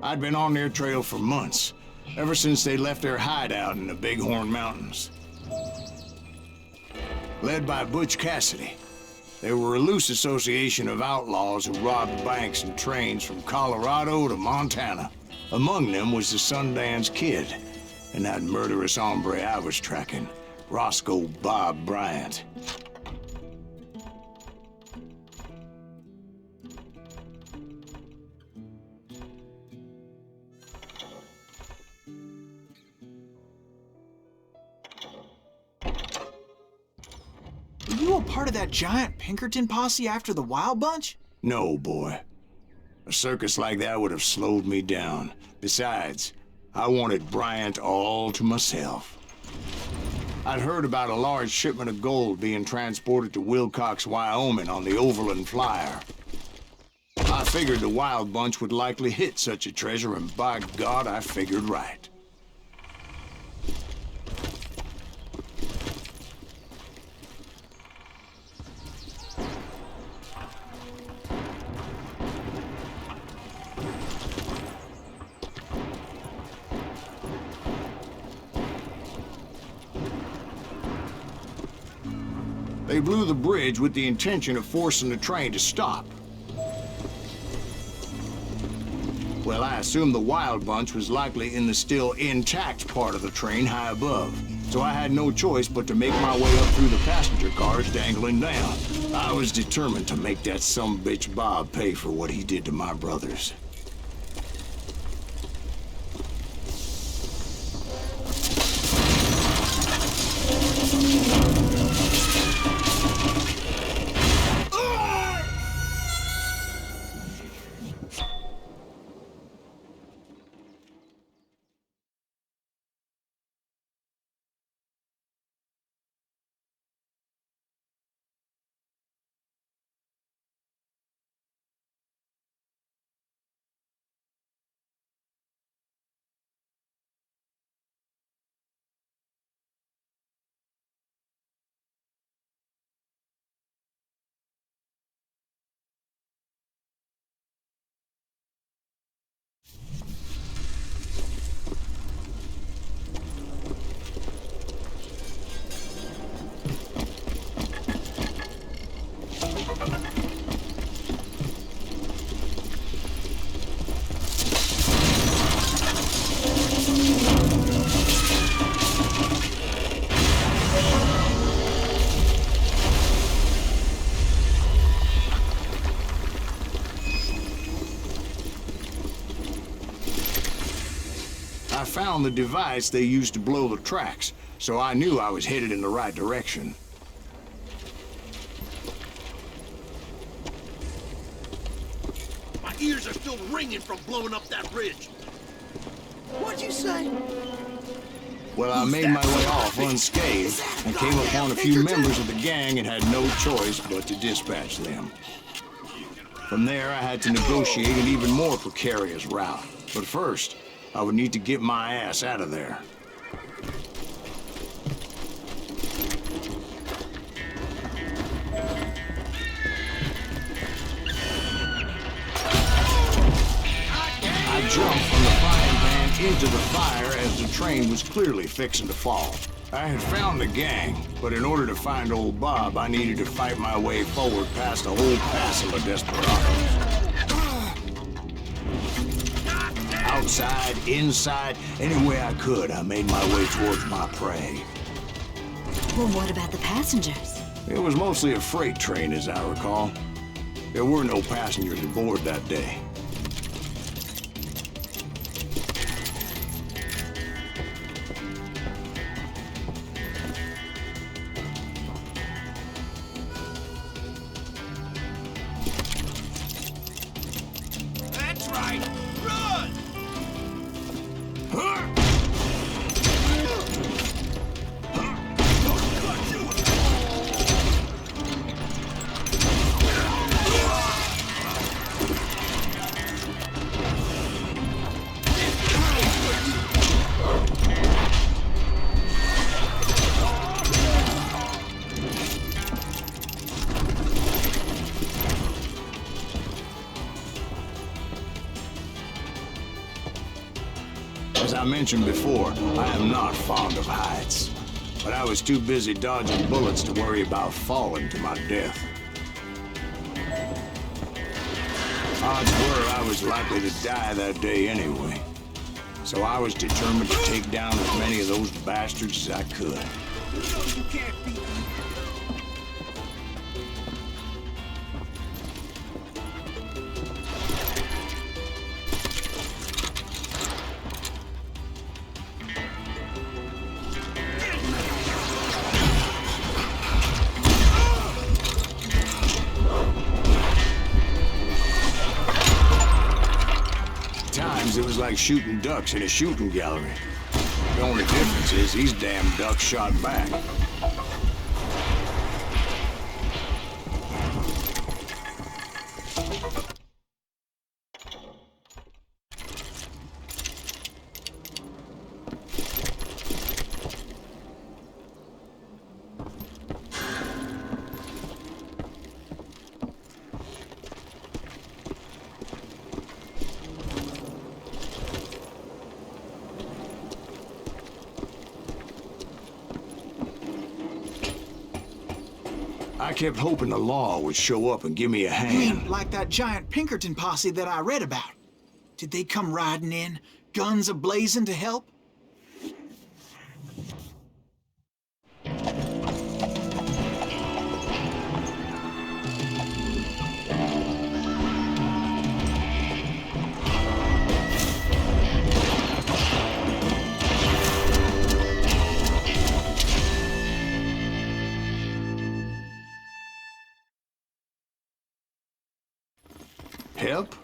I'd been on their trail for months, ever since they left their hideout in the Bighorn Mountains. Led by Butch Cassidy, they were a loose association of outlaws who robbed banks and trains from Colorado to Montana. Among them was the Sundance Kid, and that murderous hombre I was tracking, Roscoe Bob Bryant. Were you a part of that giant Pinkerton posse after the Wild Bunch? No, boy. A circus like that would have slowed me down. Besides, I wanted Bryant all to myself. I'd heard about a large shipment of gold being transported to Wilcox, Wyoming on the Overland Flyer. I figured the Wild Bunch would likely hit such a treasure, and by God, I figured right. They blew the bridge with the intention of forcing the train to stop. Well, I assumed the Wild Bunch was likely in the still intact part of the train high above, so I had no choice but to make my way up through the passenger cars dangling down. I was determined to make that sumbitch Bob pay for what he did to my brothers. I found the device they used to blow the tracks, so I knew I was headed in the right direction. My ears are still ringing from blowing up that bridge. What'd you say? Well, I made my way off unscathed and came upon a few members of the gang and had no choice but to dispatch them. From there, I had to negotiate an even more precarious route. But first, I would need to get my ass out of there. I jumped from the frying pan into the fire as the train was clearly fixing to fall. I had found the gang, but in order to find old Bob, I needed to fight my way forward past a whole passel of desperados. Outside, inside, any way I could, I made my way towards my prey. Well, what about the passengers? It was mostly a freight train, as I recall. There were no passengers aboard that day. That's right! Run! As I mentioned before, I am not fond of heights. But I was too busy dodging bullets to worry about falling to my death. Odds were I was likely to die that day anyway. So I was determined to take down as many of those bastards as I could. You know you can't beat me. It was like shooting ducks in a shooting gallery. The only difference is these damn ducks shot back. I kept hoping the law would show up and give me a You hand. mean like that giant Pinkerton posse that I read about? Did they come riding in, guns a-blazing to help? Help?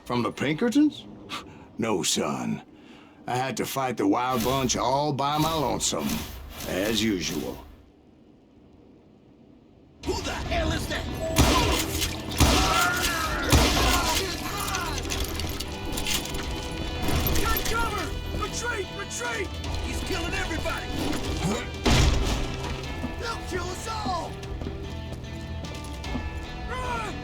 From the Pinkertons? No, son. I had to fight the wild bunch all by my lonesome, as usual. Who the hell is that? Got cover! Retreat! Retreat! He's killing everybody! They'll kill us all! Run!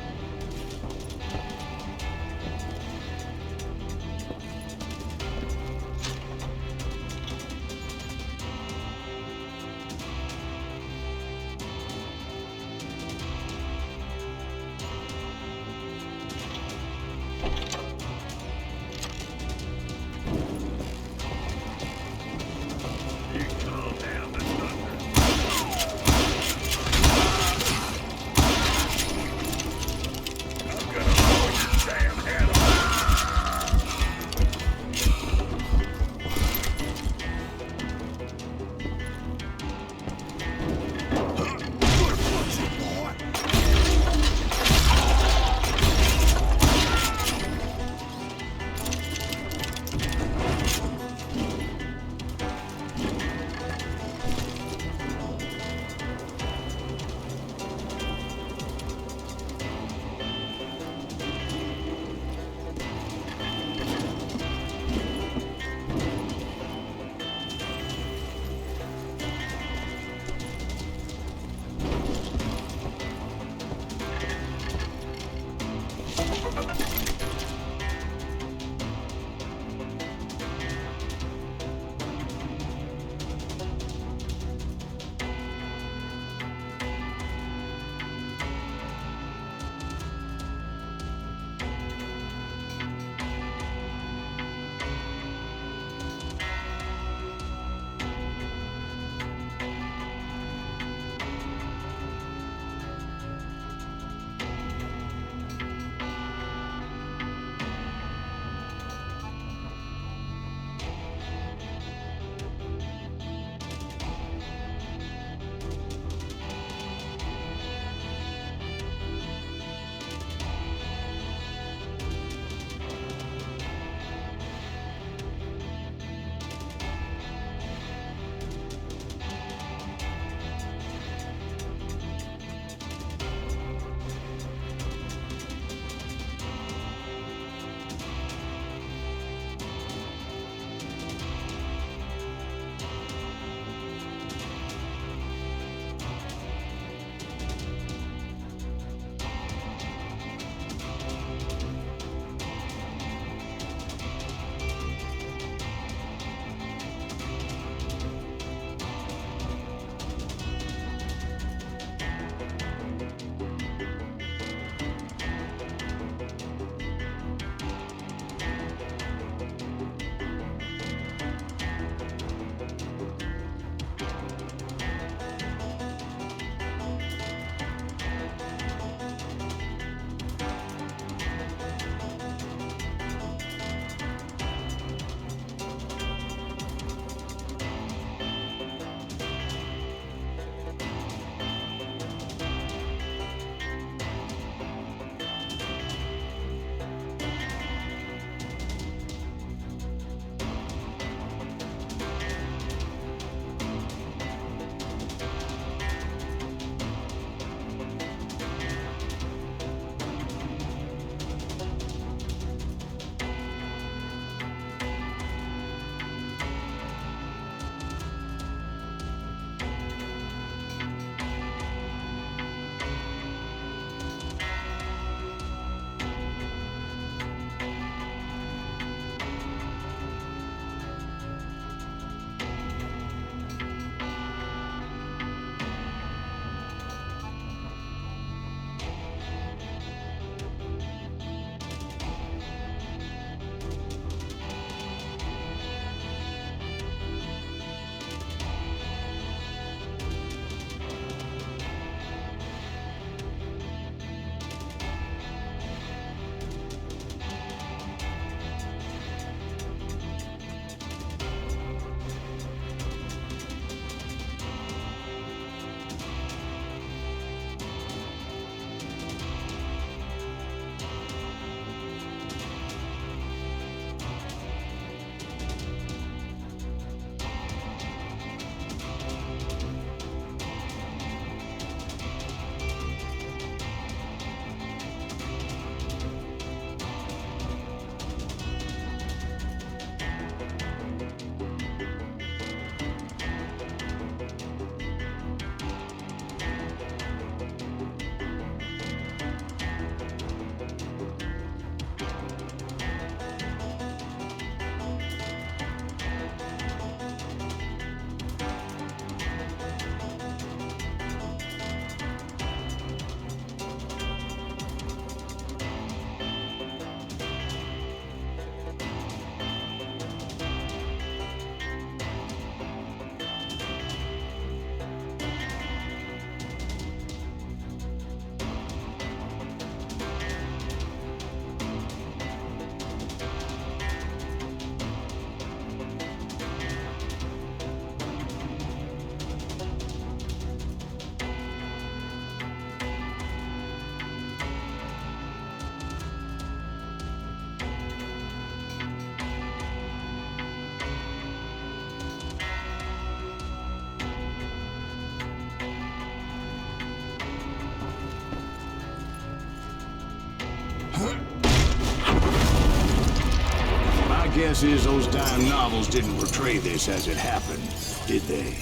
Guess is those dime novels didn't portray this as it happened, did they?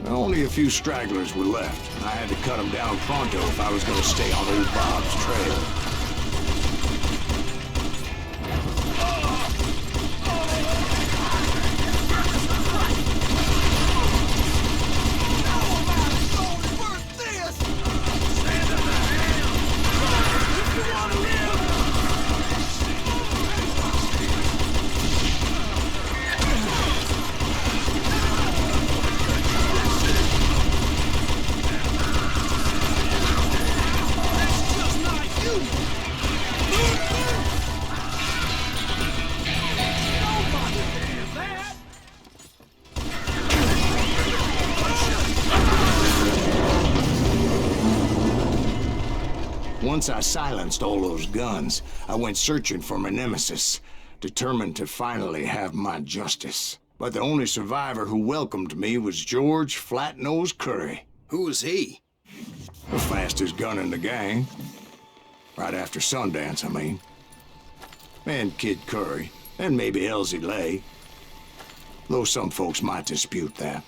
Only a few stragglers were left. I had to cut them down pronto if I was going to stay on old Bob's trail. Once I silenced all those guns, I went searching for my nemesis, determined to finally have my justice. But the only survivor who welcomed me was George Flat-Nosed Curry. Who was he? The fastest gun in the gang. Right after Sundance, I mean. And Kid Curry, and maybe Elsie Lay. Though some folks might dispute that.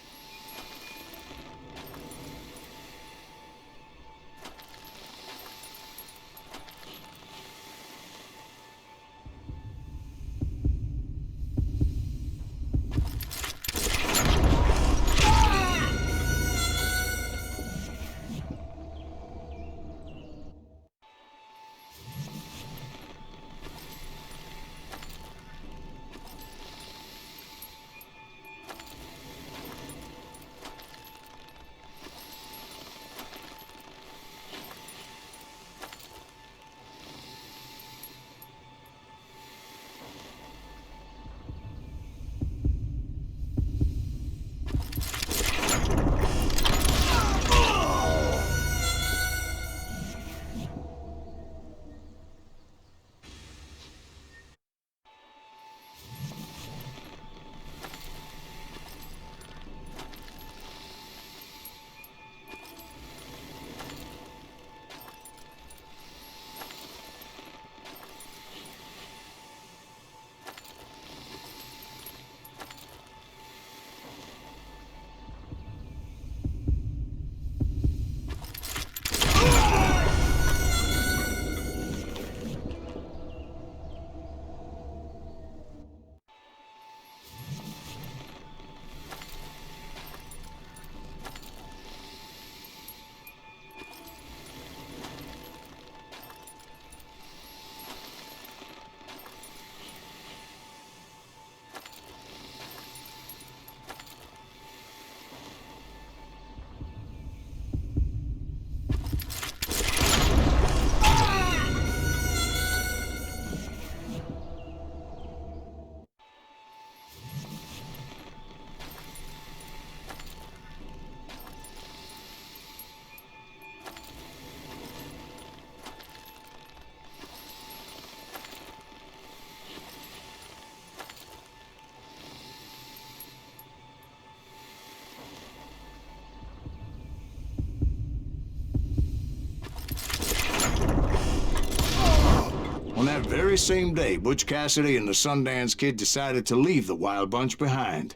On that very same day, Butch Cassidy and the Sundance Kid decided to leave the Wild Bunch behind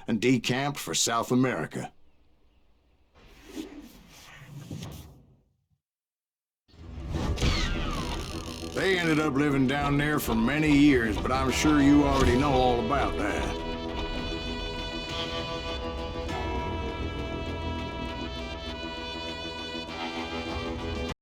and decamped for South America. They ended up living down there for many years, but I'm sure you already know all about that.